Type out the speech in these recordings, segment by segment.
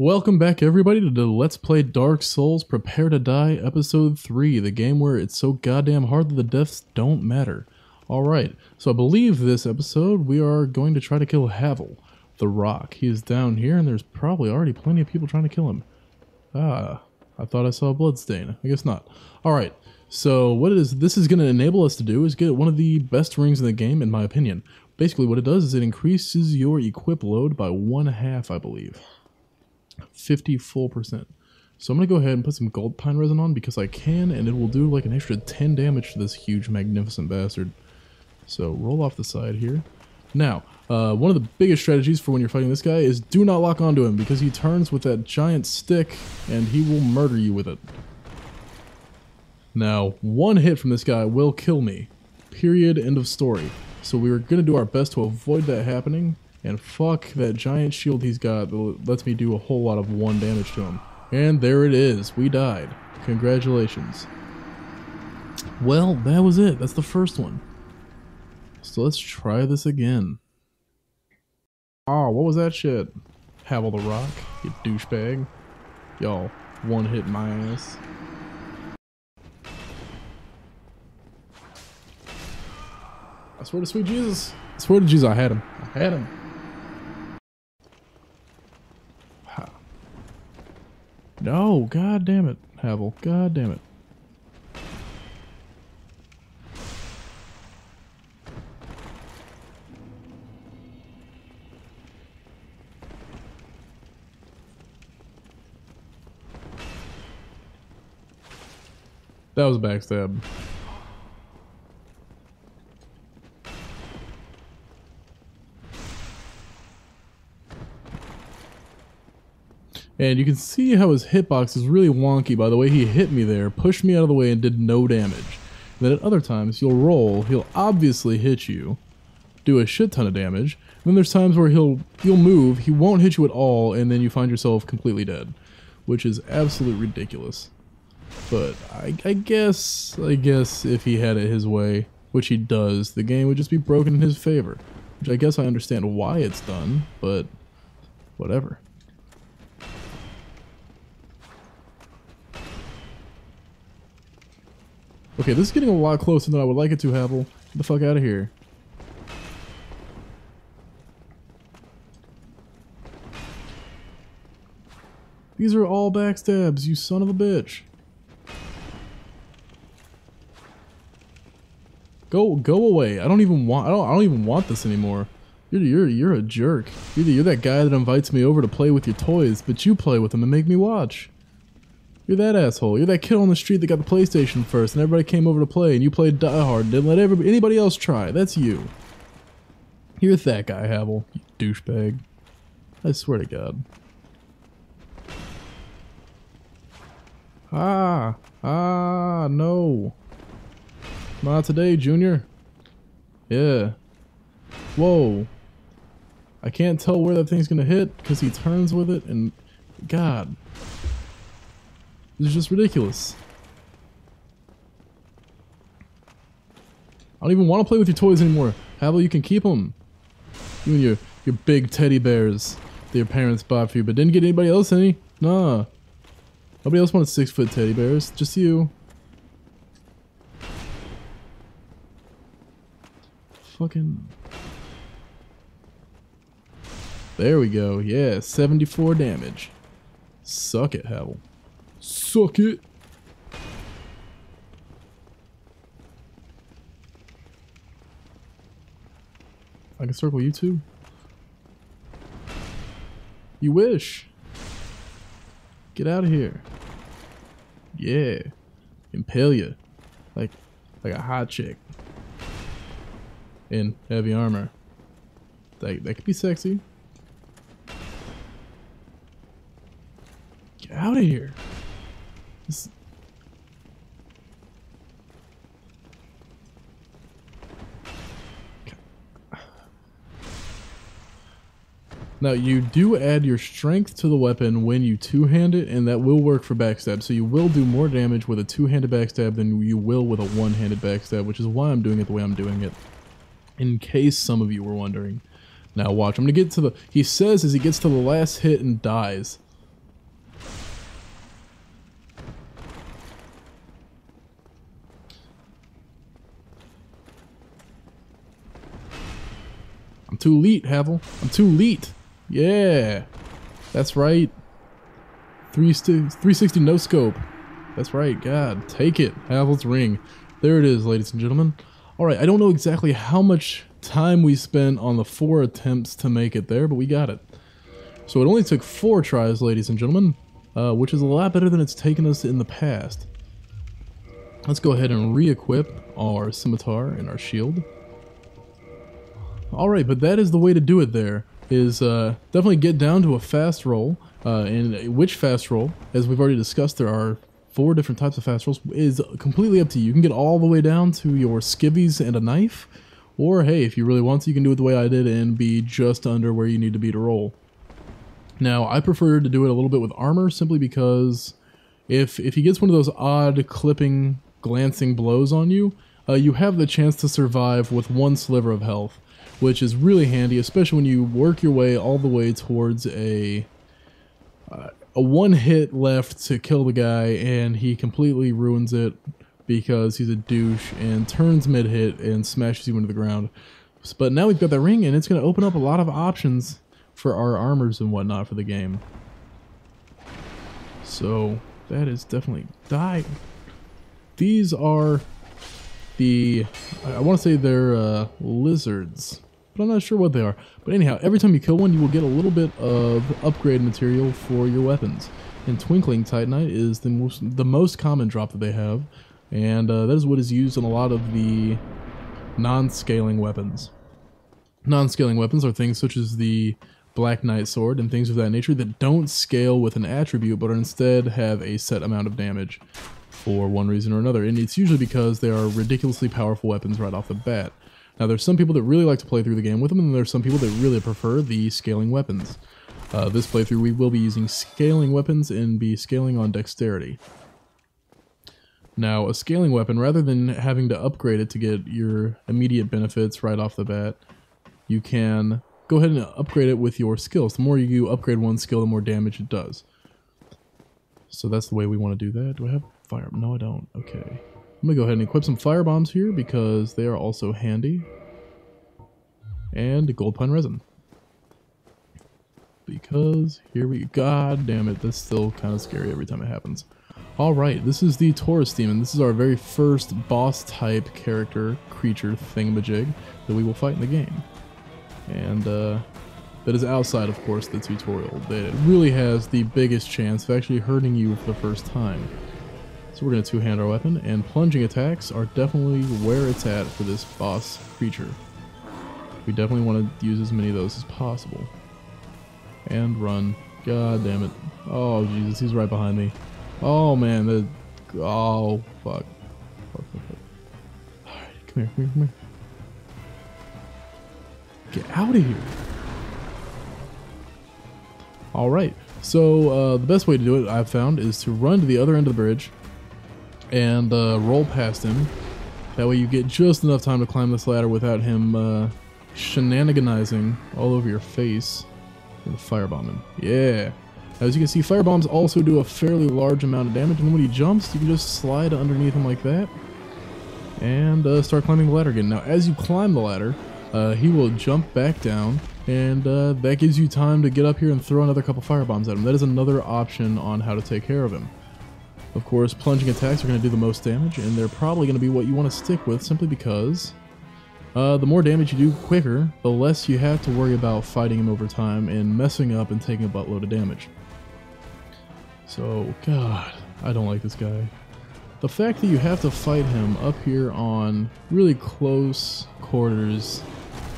Welcome back everybody to the Let's Play Dark Souls Prepare to Die Episode 3, the game where it's so goddamn hard that the deaths don't matter. Alright, so I believe this episode we are going to try to kill Havel the Rock. He is down here and there's probably already plenty of people trying to kill him. Ah, I thought I saw a bloodstain. I guess not. Alright, so what this is going to enable us to do is get one of the best rings in the game in my opinion. Basically what it does is it increases your equip load by 1/2, I believe. 50 full percent. So I'm going to go ahead and put some gold pine resin on because I can, and it will do like an extra 10 damage to this huge magnificent bastard. So roll off the side here. Now, one of the biggest strategies for when you're fighting this guy is do not lock onto him because he turns with that giant stick and he will murder you with it. Now, one hit from this guy will kill me. Period. End of story. So we were going to do our best to avoid that happening. And fuck that giant shield he's got that lets me do a whole lot of 1 damage to him. And there it is. We died. Congratulations. Well, that was it. That's the first one. So let's try this again. Oh, what was that shit? Havel the Rock, you douchebag. Y'all, one hit my ass. I swear to sweet Jesus. I swear to Jesus, I had him. I had him. No, god damn it, Havel. God damn it. That was a backstab. And you can see how his hitbox is really wonky by the way he hit me there, pushed me out of the way and did no damage. And then at other times you'll roll, he'll obviously hit you, do a shit ton of damage. And then there's times where you'll move, he won't hit you at all, and then you find yourself completely dead. Which is absolutely ridiculous. But I guess if he had it his way, which he does, the game would just be broken in his favor. Which I guess I understand why it's done, but whatever. Okay, this is getting a lot closer than I would like it to, Havel. Get the fuck out of here. These are all backstabs, you son of a bitch. Go away. I don't even want this anymore. You're a jerk. You're that guy that invites me over to play with your toys, but you play with them and make me watch. You're that asshole. You're that kid on the street that got the PlayStation first and everybody came over to play and you played Die Hard and didn't let anybody else try. That's you. You're that guy, Havel. You douchebag. I swear to God. No. Not today, Junior. Yeah. Whoa. I can't tell where that thing's gonna hit because he turns with it and... God. It's just ridiculous. I don't even want to play with your toys anymore. Havel, you can keep them. You and your big teddy bears that your parents bought for you, but didn't get anybody else any. Nah. Nobody else wanted 6-foot teddy bears. Just you. Fucking... There we go. Yeah, 74 damage. Suck it, Havel. Suck it. I can circle you too. You wish. Get out of here. Yeah. Impale you. Like a hot chick. In heavy armor. That could be sexy. Get out of here. Now you do add your strength to the weapon when you two-hand it, and that will work for backstab. So you will do more damage with a two-handed backstab than you will with a one-handed backstab, which is why I'm doing it the way I'm doing it. In case some of you were wondering. Now watch, I'm gonna get to the, he says as he gets to the last hit and dies. too elite, Havel. I'm too elite. Yeah. That's right. 360 no scope. That's right. God, take it. Havel's ring. There it is, ladies and gentlemen. Alright, I don't know exactly how much time we spent on the 4 attempts to make it there, but we got it. So it only took 4 tries, ladies and gentlemen, which is a lot better than it's taken us in the past. Let's go ahead and re-equip our scimitar and our shield. Alright, but that is the way to do it there, is definitely get down to a fast roll, and which fast roll, as we've already discussed, there are 4 different types of fast rolls, is completely up to you. You can get all the way down to your skivvies and a knife, or hey, if you really want to, you can do it the way I did and be just under where you need to be to roll. Now, I prefer to do it a little bit with armor, simply because if he gets one of those odd clipping, glancing blows on you, you have the chance to survive with 1 sliver of health, which is really handy, especially when you work your way all the way towards a 1 hit left to kill the guy, and he completely ruins it because he's a douche and turns mid-hit and smashes you into the ground. But now we've got that ring, and it's going to open up a lot of options for our armors and whatnot for the game. So that is definitely die. These are the, I want to say they're lizards, but I'm not sure what they are. But anyhow, every time you kill one, you will get a little bit of upgrade material for your weapons. And Twinkling Titanite is the most common drop that they have, and that is what is used in a lot of the non-scaling weapons. Non-scaling weapons are things such as the Black Knight Sword and things of that nature that don't scale with an attribute, but instead have a set amount of damage for one reason or another. And it's usually because they are ridiculously powerful weapons right off the bat. Now, there's some people that really like to play through the game with them, and there's some people that really prefer the scaling weapons. This playthrough, we will be using scaling weapons and be scaling on dexterity. Now, a scaling weapon, rather than having to upgrade it to get your immediate benefits right off the bat, you can go ahead and upgrade it with your skills. The more you upgrade one skill, the more damage it does. So that's the way we want to do that. Do I have fire? No, I don't. Okay. I'm going to go ahead and equip some fire bombs here because they are also handy. And gold pine resin. Because here we go. God damn it, that's still kind of scary every time it happens. Alright, this is the Taurus Demon. This is our very first boss type character, creature, thingamajig that we will fight in the game. And that is outside, of course, the tutorial. That really has the biggest chance of actually hurting you for the first time. So we're going to two-hand our weapon, and plunging attacks are definitely where it's at for this boss creature. We definitely want to use as many of those as possible. And run. God damn it. Oh, Jesus, he's right behind me. Oh, man. Oh, fuck. Alright, come here, come here. Get out of here. Alright, so the best way to do it, I've found, is to run to the other end of the bridge and roll past him. That way you get just enough time to climb this ladder without him shenaniganizing all over your face. And firebomb him. Yeah. As you can see, firebombs also do a fairly large amount of damage, and when he jumps, you can just slide underneath him like that and start climbing the ladder again. Now, as you climb the ladder, he will jump back down, and that gives you time to get up here and throw another couple firebombs at him. That is another option on how to take care of him. Of course, plunging attacks are going to do the most damage, and they're probably going to be what you want to stick with, simply because the more damage you do quicker, the less you have to worry about fighting him over time and messing up and taking a buttload of damage. So, God, I don't like this guy. The fact that you have to fight him up here on really close quarters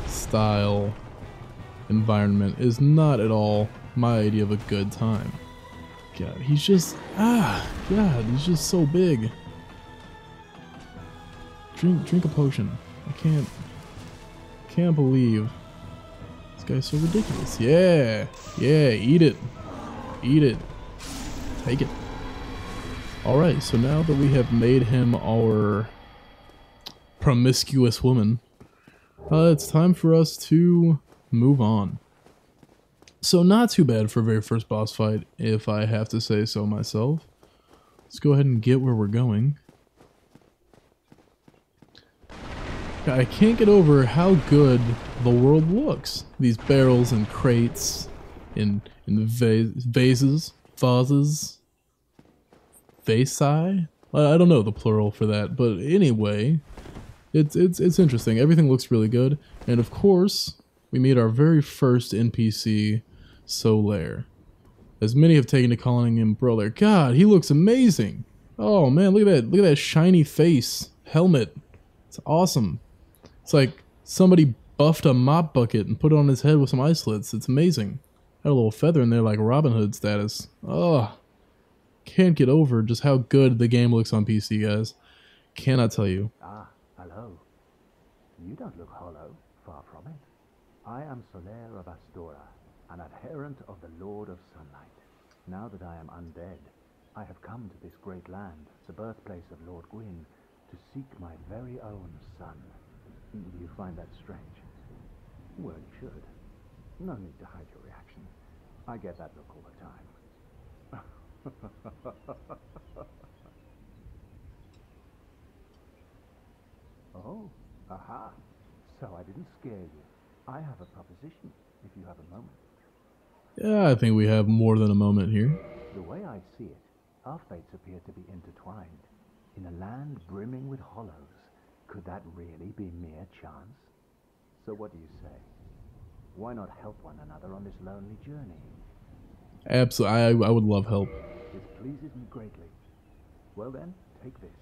style environment is not at all my idea of a good time. God, he's just, God, he's just so big. Drink a potion. I can't believe this guy's so ridiculous. Yeah, eat it. Eat it. Take it. Alright, so now that we have made him our promiscuous woman, it's time for us to move on. So not too bad for a very first boss fight, if I have to say so myself. Let's go ahead and get where we're going. I can't get over how good the world looks. These barrels and crates, in vases, vasi. I don't know the plural for that, but anyway, it's interesting. Everything looks really good, and of course, we meet our very first NPC, Solaire. As many have taken to calling him Brother. God, he looks amazing. Oh man, look at that shiny face helmet. It's awesome. It's like somebody buffed a mop bucket and put it on his head with some eye slits. It's amazing. Had a little feather in there like Robin Hood status. Oh, can't get over just how good the game looks on PC, guys. Cannot tell you. Ah, hello. You don't look hollow. Far from it. I am Solaire of Astora, an adherent of the Lord of Sunlight. Now that I am undead, I have come to this great land, the birthplace of Lord Gwyn, to seek my very own son. Do you find that strange? Well, you should. No need to hide your reaction. I get that look all the time. Oh, aha. So I didn't scare you. I have a proposition, if you have a moment. Yeah, I think we have more than a moment here. The way I see it, our fates appear to be intertwined. In a land brimming with hollows, could that really be mere chance? So what do you say? Why not help one another on this lonely journey? Absolutely, I would love help. This pleases me greatly. Well then, take this.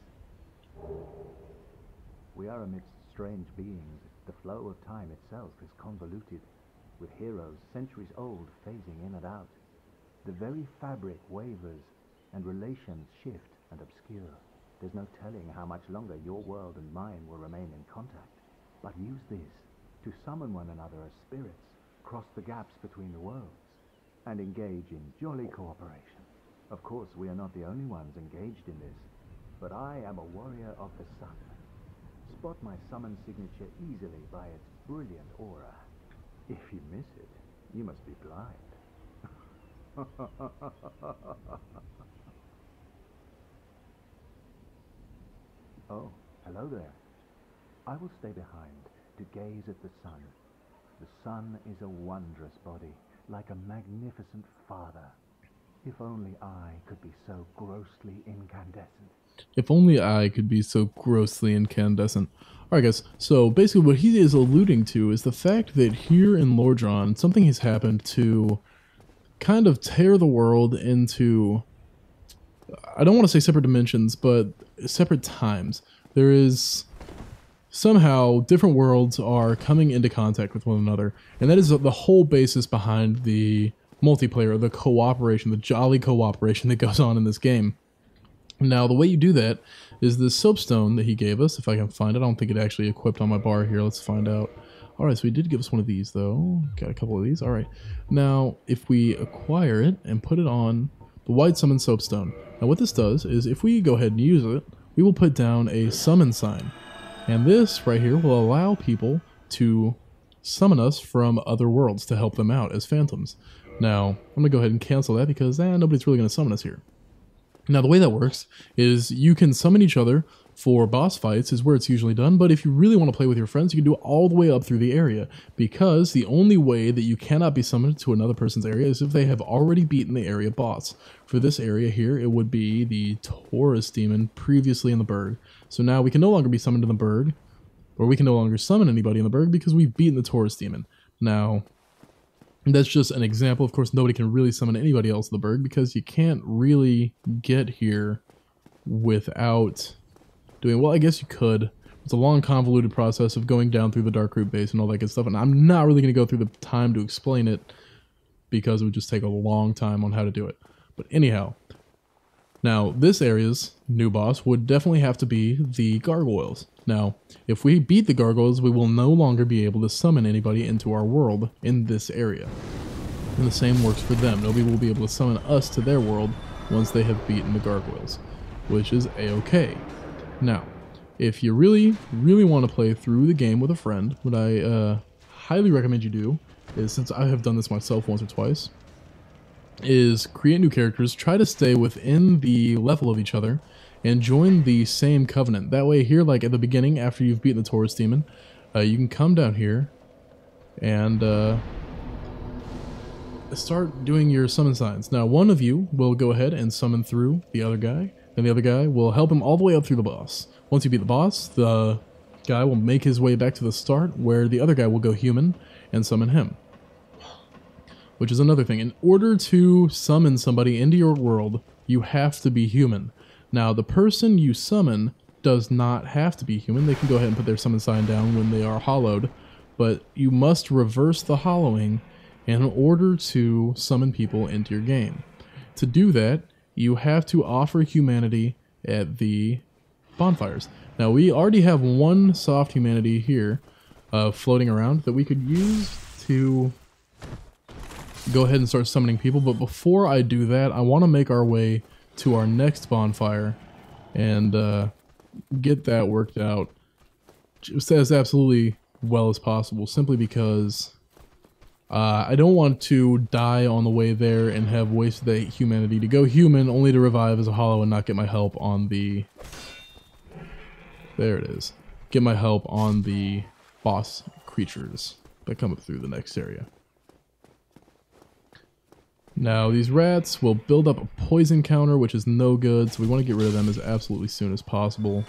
We are amidst strange beings. The flow of time itself is convoluted, with heroes centuries old phasing in and out. The very fabric wavers, and relations shift and obscure. There's no telling how much longer your world and mine will remain in contact. But use this to summon one another as spirits, cross the gaps between the worlds, and engage in jolly cooperation. Of course, we are not the only ones engaged in this, but I am a warrior of the sun. Spot my summon signature easily by its brilliant aura. If you miss it, you must be blind. Oh, hello there. I will stay behind to gaze at the sun. The sun is a wondrous body, like a magnificent father. If only I could be so grossly incandescent. If only I could be so grossly incandescent. Alright guys, so basically what he is alluding to is the fact that here in Lordran, something has happened to kind of tear the world into, I don't want to say separate dimensions, but separate times. There is somehow different worlds are coming into contact with one another, and that is the whole basis behind the multiplayer, the cooperation, the jolly cooperation that goes on in this game. Now, the way you do that is this soapstone that he gave us, if I can find it. I don't think it actually equipped on my bar here. Let's find out. Alright, so he did give us one of these, though. Got a couple of these. Alright. Now, if we acquire it and put it on the white summon soapstone. Now, what this does is if we go ahead and use it, we will put down a summon sign. And this right here will allow people to summon us from other worlds to help them out as phantoms. Now, I'm going to go ahead and cancel that because nobody's really going to summon us here. Now, the way that works is you can summon each other for boss fights is where it's usually done, but if you really want to play with your friends, you can do it all the way up through the area, because the only way that you cannot be summoned to another person's area is if they have already beaten the area boss. For this area here, it would be the Taurus demon previously in the Berg. So now we can no longer be summoned in the Berg, or we can no longer summon anybody in the Berg because we've beaten the Taurus demon. Now, that's just an example. Of course, nobody can really summon anybody else in the Berg because you can't really get here without doing, well, I guess you could. It's a long, convoluted process of going down through the Dark Root base and all that good stuff, and I'm not really going to go through the time to explain it because it would just take a long time on how to do it. But anyhow, now this area's new boss would definitely have to be the Gargoyles. Now, if we beat the Gargoyles, we will no longer be able to summon anybody into our world in this area. And the same works for them. Nobody will be able to summon us to their world once they have beaten the Gargoyles, which is a-okay. Now, if you really, really want to play through the game with a friend, what I highly recommend you do is, since I have done this myself once or twice, is create new characters, try to stay within the level of each other, and join the same covenant. That way here, like at the beginning, after you've beaten the Taurus demon, you can come down here and start doing your summon signs. Now, one of you will go ahead and summon through the other guy, and the other guy will help him all the way up through the boss. Once you beat the boss, the guy will make his way back to the start, where the other guy will go human and summon him. Which is another thing. In order to summon somebody into your world, you have to be human. Now, the person you summon does not have to be human. They can go ahead and put their summon sign down when they are hollowed, but you must reverse the hollowing in order to summon people into your game. To do that, you have to offer humanity at the bonfires. Now, we already have one soft humanity here floating around that we could use to go ahead and start summoning people, but before I do that, I want to make our way to our next bonfire and get that worked out just as absolutely well as possible, simply because I don't want to die on the way there and have wasted that humanity to go human only to revive as a hollow and not get my help on the... There it is. Get my help on the boss creatures that come up through the next area. Now, these rats will build up a poison counter, which is no good, so we want to get rid of them as absolutely soon as possible.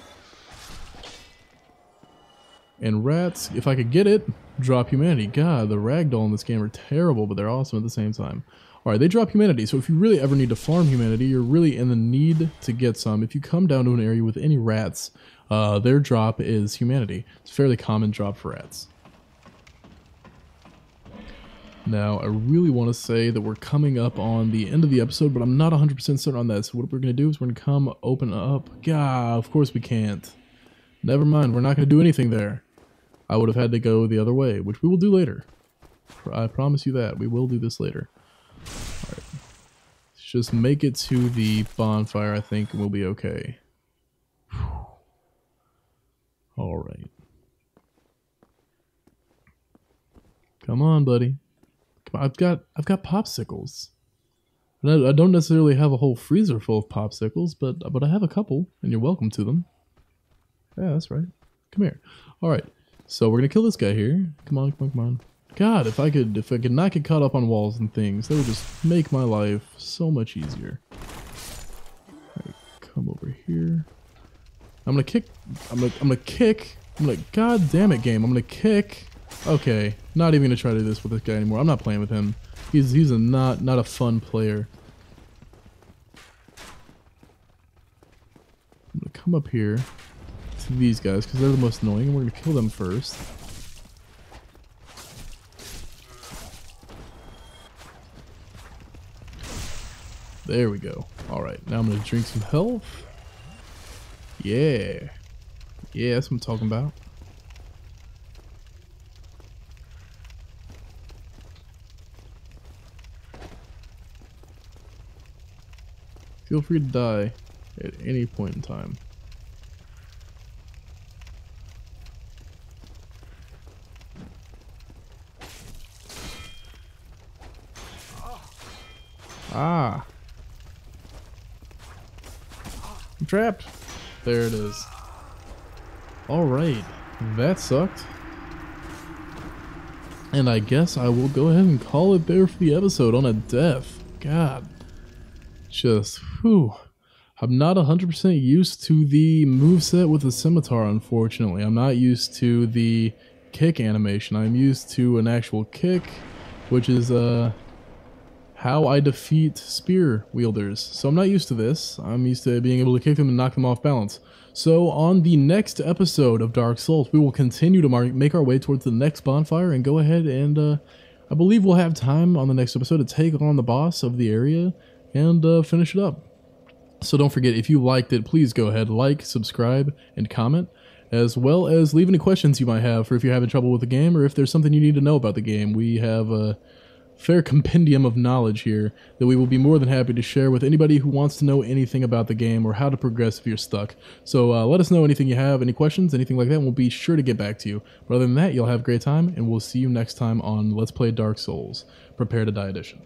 And rats, if I could get it, drop humanity. God, the ragdoll in this game are terrible, but they're awesome at the same time. Alright, they drop humanity, so if you really ever need to farm humanity, you're really in the need to get some. If you come down to an area with any rats, their drop is humanity. It's a fairly common drop for rats. Now, I really want to say that we're coming up on the end of the episode, but I'm not 100% certain on that. So what we're going to do is we're going to come open up. God, of course we can't. Never mind, we're not going to do anything there. I would have had to go the other way, which we will do later. I promise you that. We will do this later. Alright. Let's just make it to the bonfire, I think, and we'll be okay. Alright. Come on, buddy. I've got popsicles. I don't necessarily have a whole freezer full of popsicles, but I have a couple, and you're welcome to them. Yeah, that's right. Come here. All right, so we're gonna kill this guy here. Come on, come on, come on. God, if I could not get caught up on walls and things, that would just make my life so much easier. All right, come over here. I'm gonna kick. God damn it, game. I'm gonna kick. Okay, not even gonna try to do this with this guy anymore. I'm not playing with him. He's not a fun player. I'm gonna come up here to these guys because they're the most annoying, and we're gonna kill them first. There we go. All right, now I'm gonna drink some health. Yeah, that's what I'm talking about. Feel free to die at any point in time. Ah! I'm trapped! There it is. Alright, that sucked. And I guess I will go ahead and call it there for the episode on a death. God. Just, whew. I'm not 100% used to the moveset with the scimitar, unfortunately. I'm not used to the kick animation. I'm used to an actual kick, which is how I defeat spear wielders. So I'm not used to this. I'm used to being able to kick them and knock them off balance. So on the next episode of Dark Souls, we will continue to make our way towards the next bonfire and go ahead and I believe we'll have time on the next episode to take on the boss of the area and finish it up. So don't forget, if you liked it, please go ahead, like, subscribe, and comment, as well as leave any questions you might have for if you're having trouble with the game or if there's something you need to know about the game. We have a fair compendium of knowledge here that we will be more than happy to share with anybody who wants to know anything about the game or how to progress if you're stuck. So let us know anything you have, any questions, anything like that, and we'll be sure to get back to you. But other than that, you'll have a great time, and we'll see you next time on Let's Play Dark Souls. Prepare to Die Edition.